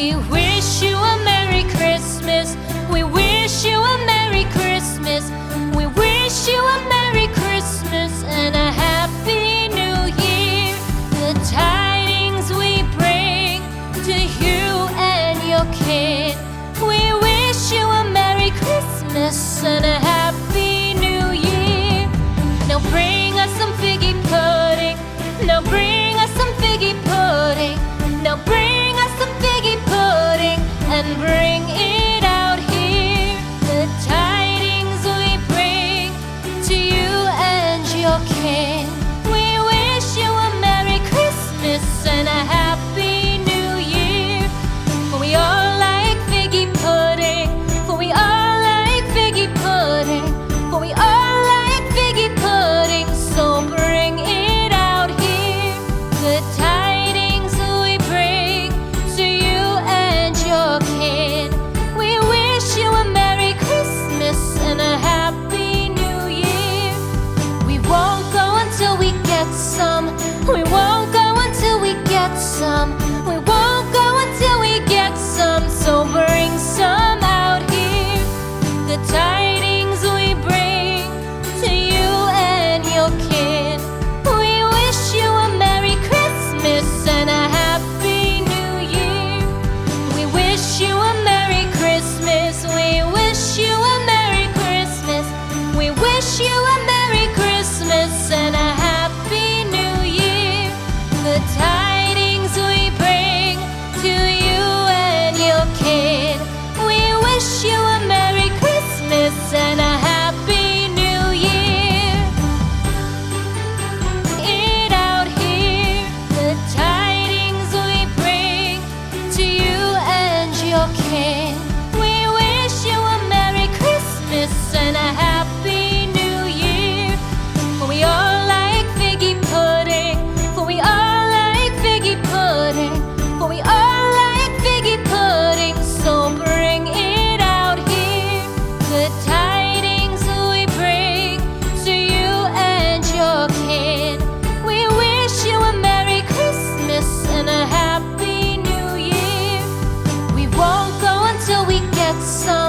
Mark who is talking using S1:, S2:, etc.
S1: We wish you a Merry Christmas. We wish you a Merry Christmas. We wish you a Merry Christmas and a Happy New Year. The tidings we bring to you and your kid. We wish you a Merry Christmas and a Happy New Year. Now bring us some figgy pudding. Now bring us some figgy pudding. Now bring us some figgy pudding and bring it out here. The tidings we bring to you and your kin. We wish you a Merry Christmas and a Happy New Year. For we all like figgy pudding. For we all like figgy pudding. For we all like figgy pudding. So bring it out here. The tidings we bring to you and your kin. We wish you a Merry Christmas and a Happy New Year. We won't go until we get some. We won't go until we get some. We won't go until we get some. So bring some out here. The tidings we bring to you and your kin. We wish you a Merry Christmas and a Happy New Year. We wish you a Merry Christmas. We wish you a Merry Christmas. We wish you a Merry Christmas and a Happy New Year. The tidings we bring to you and your kid. We wish you a Merry Christmas and a Happy New Year. It out here, the tidings we bring to you and your kin. We wish you a Merry Christmas and a Happy New Year. For we all like figgy pudding. For we all like figgy pudding. For we all like figgy pudding. So bring it out here. The tidings we bring to you and your kin. We wish you a Merry Christmas and a Happy New Year. We won't go until we get some.